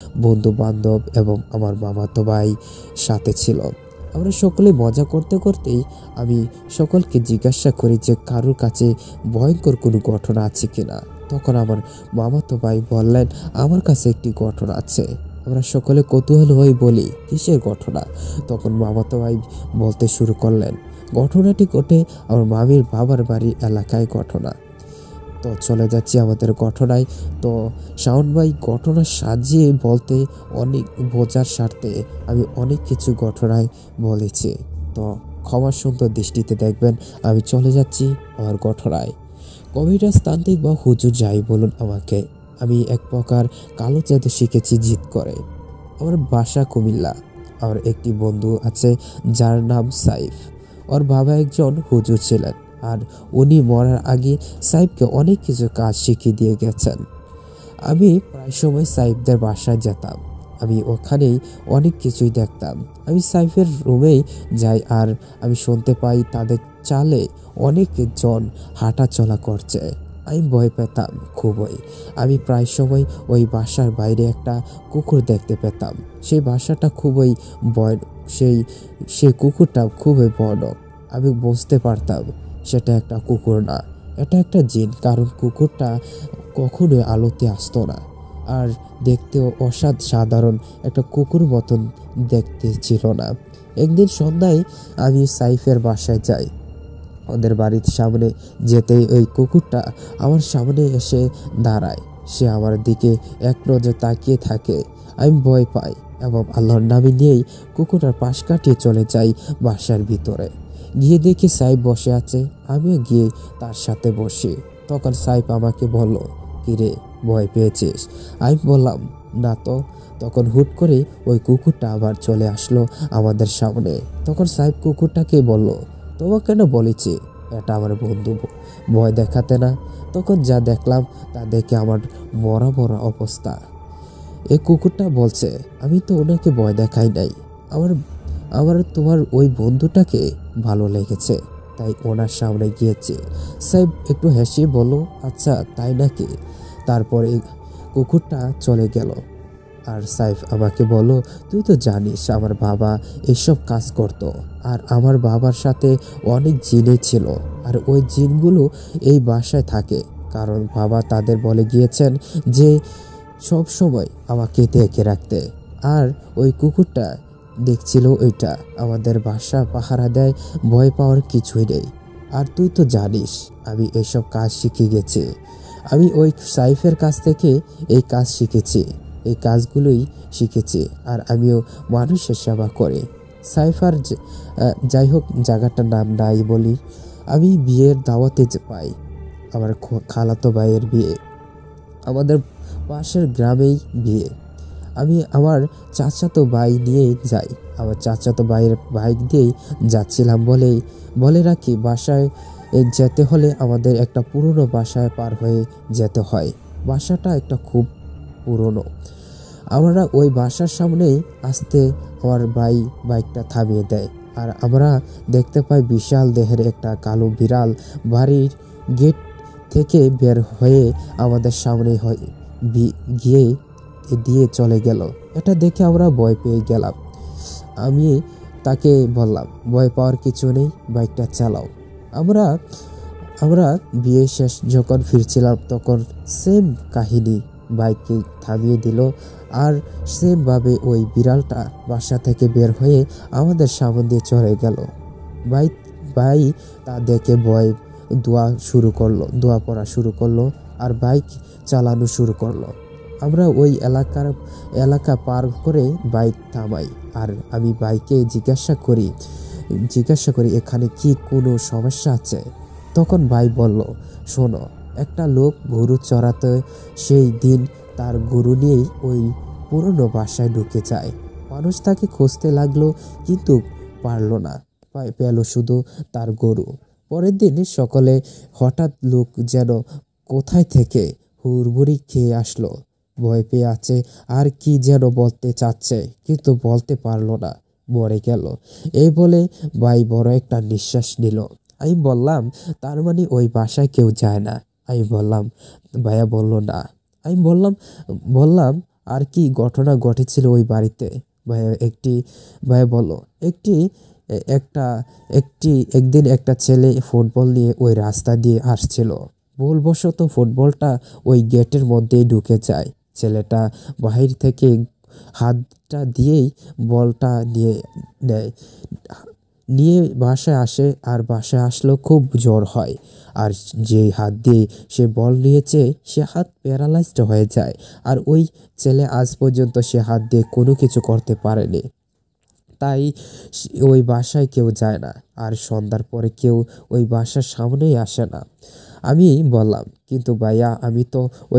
বন্ধু বান্ধব এবং আমার মামাতো ভাই সাথে ছিল। আমরা সকলে মজা করতে করতেই আমি সকলকে জিজ্ঞাসা করি যে কারোর কাছে ভয়ঙ্কর কোনো ঘটনা আছে কিনা। তখন আমার মামাতো ভাই বললেন, আমার কাছে একটি ঘটনা আছে। আমরা সকলে কৌতূহল হয়ে বলি, কিসের ঘটনা? তখন মামাতো ভাই বলতে শুরু করলেন, ঘটনাটি ঘটে আমার মামির বাবার বাড়ির এলাকায় ঘটনা। তো চলে যাচ্ছি আমাদের ঘটনায়। তো শাওন ভাই ঘটনা সাজিয়ে বলতে অনেক বোঝার স্বার্থে আমি অনেক কিছু ঘটনায় বলেছি। তো ক্ষমা সুন্দর দৃষ্টিতে দেখবেন। আমি চলে যাচ্ছি আমার ঘটনায়। কবিরাজ তান্ত্রিক বা হুজুর যাই বলুন আমাকে, আমি এক প্রকার কালো জাদু শিখেছি জিদ করে। আমার বাসা কুমিল্লা। আমার একটি বন্ধু আছে যার নাম সাইফ। ওর বাবা একজন হুজুর ছিলেন, আর উনি মরার আগে সাইফকে অনেক কিছু কাজ শিখিয়ে দিয়ে গেছেন। আমি প্রায় সময় সাইফদের বাসায় যেতাম। আমি ওখানেই অনেক কিছুই দেখতাম। আমি সাইফের রুমেই যাই আর আমি শুনতে পাই তাদের চালে অনেকজন হাঁটা চলা করছে। আমি ভয় পেতাম খুবই। আমি প্রায় সময় ওই বাসার বাইরে একটা কুকুর দেখতে পেতাম। সেই বাসাটা খুবই ভয়, সেই সেই কুকুরটা খুবই ভয়ানক। আমি বুঝতে পারতাম সেটা একটা কুকুর না, এটা একটা জিন, কারণ কুকুরটা কখনোই আলোতে আসতো না আর দেখতেও অসাধারণ একটা কুকুর মতন দেখতে ছিল না। একদিন সন্ধ্যায় আমি সাইফের বাসায় যাই। ওদের বাড়ির সামনে যেতেই ওই কুকুরটা আমার সামনে এসে দাঁড়ায়। সে আমার দিকে এক নজর তাকিয়ে থাকে। আমি ভয় পাই এবং আল্লাহর নামে নিয়েই কুকুরটার পাশ কাটিয়ে চলে যাই বাসার ভিতরে। গিয়ে দেখি সাইফ বসে আছে। আমিও গিয়ে তার সাথে বসি। তখন সাইফ আমাকে বলল, কিরে, ভয় পেয়েছিস? আমি বললাম, না তো। তখন হুট করে ওই কুকুরটা আবার চলে আসলো আমাদের সামনে। তখন সাইফ কুকুরটাকে বলল, তোমাকে কেন বলেছি এটা আমার বন্ধু, ভয় দেখাতে না? তখন যা দেখলাম তা দেখে আমার মরা মরা অবস্থা। এই কুকুরটা বলছে, আমি তো ওনাকে ভয় দেখাই নাই, আমার আমার তোমার ওই বন্ধুটাকে ভালো লেগেছে, তাই ওনার সামনে গিয়েছে। সাহেব একটু হেসে বলল, আচ্ছা তাই নাকি? তারপরে কুকুরটা চলে গেল। আর সাইফ আমাকে বলল, তুই তো জানিস আমার বাবা এসব কাজ করত, আর আমার বাবার সাথে অনেক জিনে ছিল, আর ওই জিনগুলো এই বাসায় থাকে, কারণ বাবা তাদের বলে গিয়েছেন যে সব সময় আমাকে দেখে রাখতে। আর ওই কুকুরটা দেখছিল ওইটা আমাদের বাসা পাহারা দেয়, ভয় পাওয়ার কিছুই নেই। আর তুই তো জানিস আমি এসব কাজ শিখে গেছি। আমি ওই সাইফের কাছ থেকে এই কাজ শিখেছি, এই কাজগুলোই শিখেছি, আর আমিও মানুষের সেবা করি। সাইফার যাই হোক, জায়গাটার নাম নাই বলি। আমি বিয়ের দাওয়াতে পাই আমার খালাতো ভাইয়ের বিয়ে, আমাদের পাশের গ্রামেই বিয়ে। আমি আমার চাচাতো ভাই নিয়েই যাই। আমার চাচাতো ভাইয়ের বাইক দিয়েই যাচ্ছিলাম বলে রাখি, বাসায় যেতে হলে আমাদের একটা পুরনো বাসায় পার হয়ে যেতে হয়। বাসাটা একটা খুব পুরনো। আমরা ওই বাসার সামনেই আসতে আমার ভাই বাইকটা থামিয়ে দেয়, আর আমরা দেখতে পাই বিশাল দেহের একটা কালো বিড়াল বাড়ির গেট থেকে বের হয়ে আমাদের সামনে গিয়ে দিয়ে চলে গেল। এটা দেখে আমরা ভয় পেয়ে গেলাম। আমি তাকে বললাম, ভয় পাওয়ার কিছু নেই, বাইকটা চালাও। আমরা আমরা বিয়ে শেষ যখন ফিরছিলাম তখন সেম কাহিনী, বাইককে থামিয়ে দিল, আর সেমভাবে ওই বিড়ালটা বাসা থেকে বের হয়ে আমাদের সামনে দিয়ে চলে গেল। ভাই ভাই তা দেখে ভয় দোয়া পড়া শুরু করলো, আর বাইক চালানো শুরু করলো। আমরা ওই এলাকা পার করে বাইক থামাই, আর আমি বাইকে জিজ্ঞাসা করি এখানে কি কোনো সমস্যা আছে? তখন ভাই বলল, শোনো, একটা লোক গরু চড়াতে সেই দিন তার গরু নিয়েই ওই পুরনো বাসায় ঢুকে যায়। মানুষ তাকে খুঁজতে লাগলো, কিন্তু পারল না, পেল শুধু তার গরু। পরের দিন সকালে হঠাৎ লোক যেন কোথায় থেকে হুড়মুড়ি খেয়ে আসলো, ভয় পেয়ে আছে, আর কি যেন বলতে চাচ্ছে কিন্তু বলতে পারলো না, মরে গেল। এই বলে ভাই বড় একটা নিঃশ্বাস নিল। আমি বললাম, তার মানে ওই বাসায় কেউ যায় না? আমি বললাম, ভাইয়া বলল না। আমি বললাম, আর কি ঘটনা ঘটেছিল ওই বাড়িতে? ভাইয়া একটি ভাইয়া বলো। একটি এ- একটা একদিন একটা ছেলে ফুটবল নিয়ে ওই রাস্তা দিয়ে আসছিল। ভুলবশত ফুটবলটা ওই গেটের মধ্যেই ঢুকে যায়। ছেলেটা বাহির থেকে হাতটা দিয়েই বলটা নিয়ে নেয়, নিয়ে বাসায় আসে। আর বাসায় আসলেও খুব জ্বর হয়। আর যে হাত দিয়ে সে বল নিয়েছে সে হাত প্যারালাইজড হয়ে যায়। আর ওই ছেলে আজ পর্যন্ত সে হাত দিয়ে কোনো কিছু করতে পারেনি। তাই ওই বাসায় কেউ যায় না। আর সন্ধ্যার পরে কেউ ওই বাসার সামনেই আসে না। আমি বললাম, কিন্তু ভাইয়া আমি তো ওই